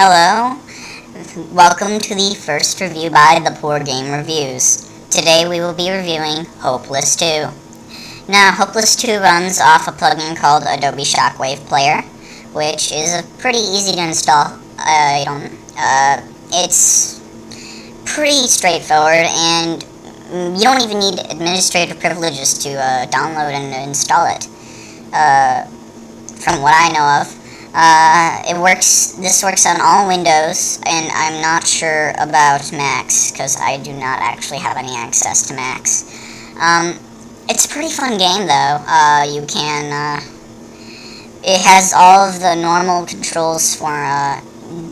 Hello, welcome to the first review by the Poor Game Reviews. Today we will be reviewing Hopeless 2. Now, Hopeless 2 runs off a plugin called Adobe Shockwave Player, which is a pretty easy to install item. It's pretty straightforward, and you don't even need administrative privileges to download and install it, from what I know of. This works on all Windows, and I'm not sure about Macs, because I do not actually have any access to Macs. It's a pretty fun game, though. It has all of the normal controls for a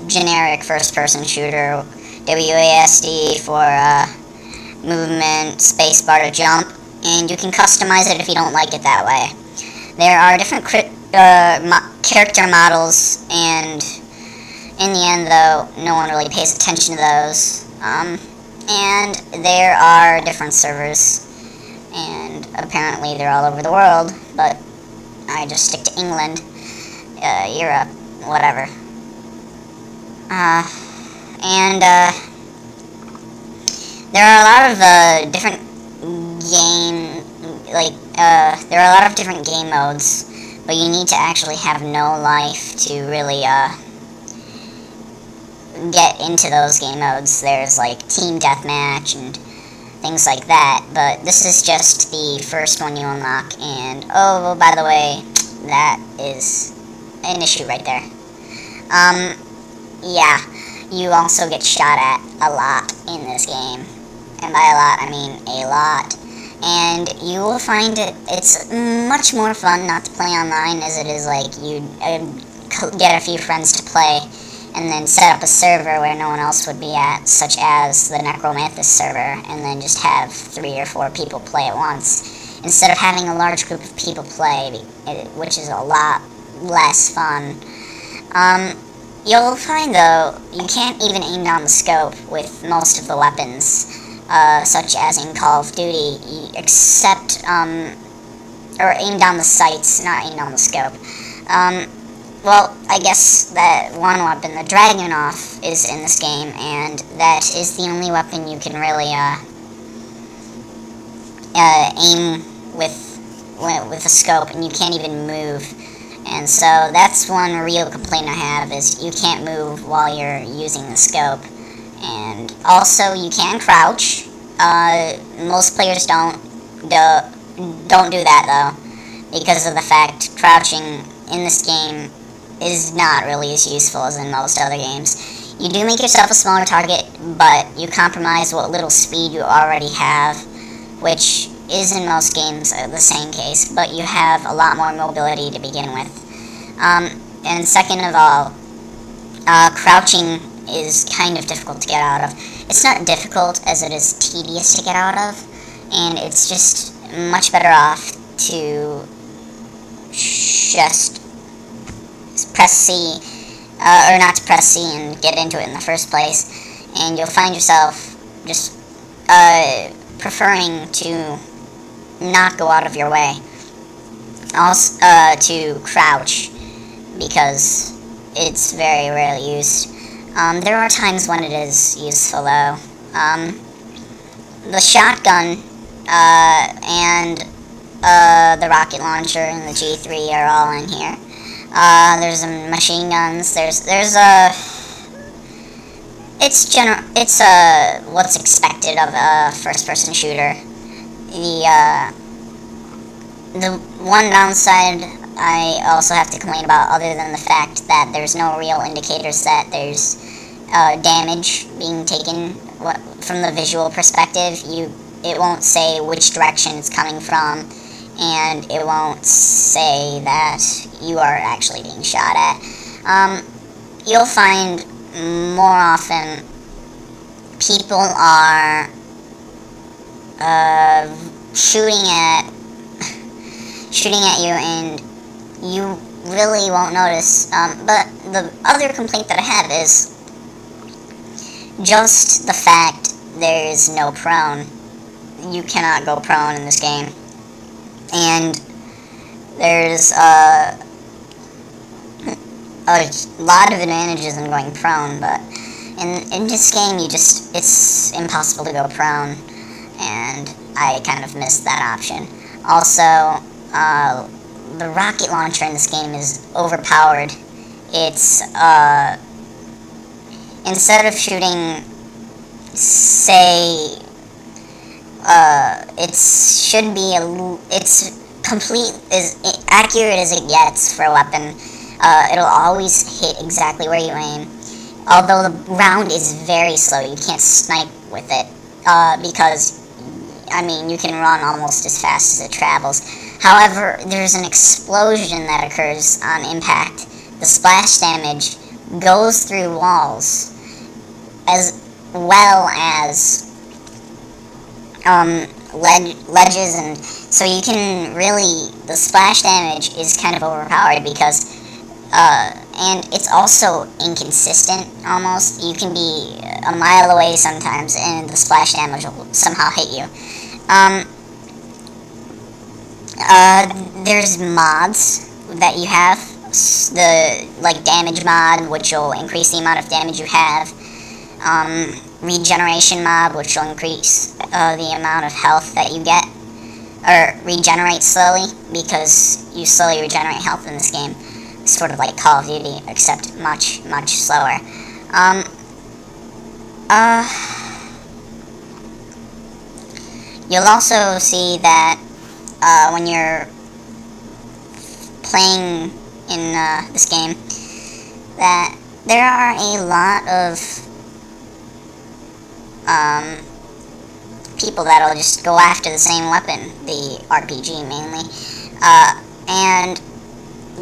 generic first-person shooter, WASD for movement, spacebar to jump, and you can customize it if you don't like it that way. There are different character models, and in the end, though, no one really pays attention to those. And there are different servers, and apparently they're all over the world, but I just stick to England, Europe, whatever. There are a lot of different game modes, but you need to actually have no life to really get into those game modes. There's like team deathmatch and things like that, but this is just the first one you unlock, and oh, by the way, that is an issue right there. Yeah, you also get shot at a lot in this game, and by a lot, I mean a lot. And you will find it's much more fun not to play online, as it is like you get a few friends to play and then set up a server where no one else would be at, such as the necromanthus server, and then just have 3 or 4 people play at once, instead of having a large group of people play, which is a lot less fun. You'll find, though, you can't even aim down the scope with most of the weapons, such as in Call of Duty, except, or aim down the sights, not aim down the scope. Well, I guess that one weapon, the dragunov, is in this game, and that is the only weapon you can really, aim with a scope, and you can't even move. And so that's one real complaint I have, is you can't move while you're using the scope. And also, you can crouch. Most players don't do that, though, because of the fact crouching in this game is not really as useful as in most other games. You do make yourself a smaller target, but you compromise what little speed you already have, which is in most games the same case, but you have a lot more mobility to begin with. And second of all, crouching is kind of difficult to get out of. It's not difficult as it is tedious to get out of, and it's just much better off to just press C, or not to press C and get into it in the first place, and you'll find yourself just preferring to not go out of your way. Also, to crouch, because it's very rarely used. There are times when it is useful, though. The shotgun and the rocket launcher and the G3 are all in here. There's machine guns. It's what's expected of a first-person shooter. The one downside I also have to complain about, other than the fact that there's no real indicators that there's damage being taken from the visual perspective. It won't say which direction it's coming from, and it won't say that you are actually being shot at. You'll find more often people are shooting at you, and you really won't notice. But the other complaint that I have is just the fact there is no prone. You cannot go prone in this game, and there's a lot of advantages in going prone, but in this game, it's impossible to go prone, and I kind of missed that option. Also, the rocket launcher in this game is overpowered. It's, instead of shooting, say, it's as accurate as it gets for a weapon. It'll always hit exactly where you aim. Although the round is very slow, you can't snipe with it, because, I mean, you can run almost as fast as it travels. However, there's an explosion that occurs on impact. The splash damage goes through walls, as well as ledges, and so you can really, the splash damage is kind of overpowered because, and it's also inconsistent almost. You can be a mile away sometimes and the splash damage will somehow hit you. There's mods that you have, the, like, damage mod, which will increase the amount of damage you have. Regeneration mod, which will increase the amount of health that you get, or regenerate slowly, because you slowly regenerate health in this game. Sort of like Call of Duty, except much, much slower. You'll also see that when you're playing in this game, that there are a lot of people that'll just go after the same weapon, the RPG mainly, and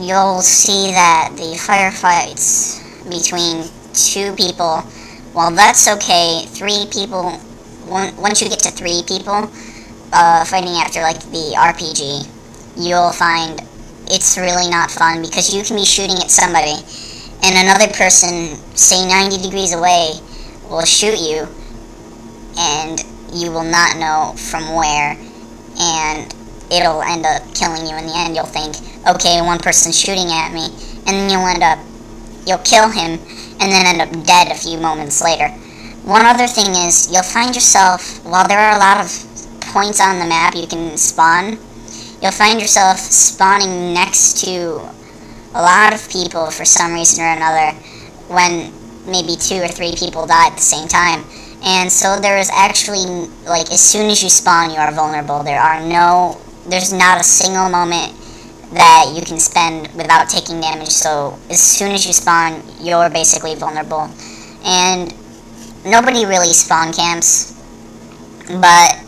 you'll see that the firefights between 2 people, well, that's okay. 3 people, once you get to 3 people fighting after, like, the RPG, you'll find it's really not fun, because you can be shooting at somebody and another person, say 90 degrees away, will shoot you, and you will not know from where, and it'll end up killing you in the end. You'll think, okay, one person's shooting at me, and then you'll kill him, and then end up dead a few moments later. One other thing is, you'll find yourself, while there are a lot of points on the map you can spawn, you'll find yourself spawning next to a lot of people for some reason or another, when maybe 2 or 3 people die at the same time. And so there is actually, like, as soon as you spawn, you are vulnerable. There's not a single moment that you can spend without taking damage, so as soon as you spawn, you're basically vulnerable. And nobody really spawn camps, but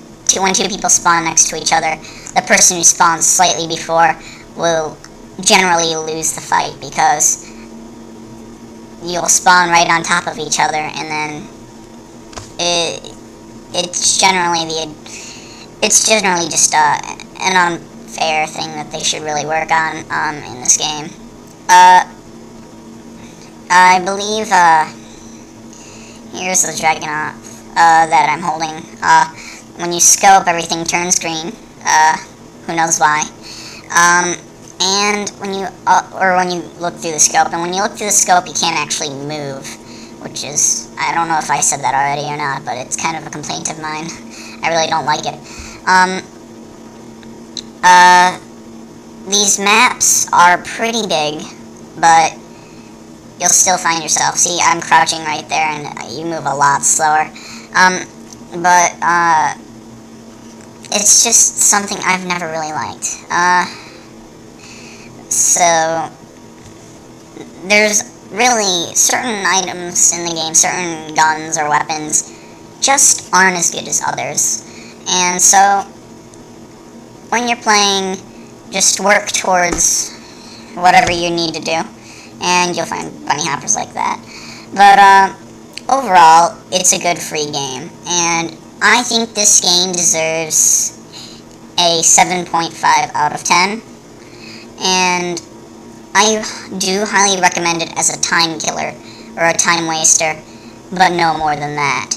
when 2 people spawn next to each other, the person who spawns slightly before will generally lose the fight, because you'll spawn right on top of each other, and then it's generally just an unfair thing that they should really work on in this game. I believe here's the dragunov that I'm holding. When you scope, everything turns green. Who knows why? And when you look through the scope, and when you look through the scope, you can't actually move, which is, I don't know if I said that already or not, but it's kind of a complaint of mine. I really don't like it. These maps are pretty big, but you'll still find yourself, see, I'm crouching right there, and you move a lot slower. It's just something I've never really liked. So, there's really certain items in the game, certain guns or weapons, just aren't as good as others. And so, when you're playing, just work towards whatever you need to do, and you'll find bunny hoppers like that. But, overall, it's a good free game, and I think this game deserves a 7.5 out of 10, and I do highly recommend it as a time killer, or a time waster, but no more than that.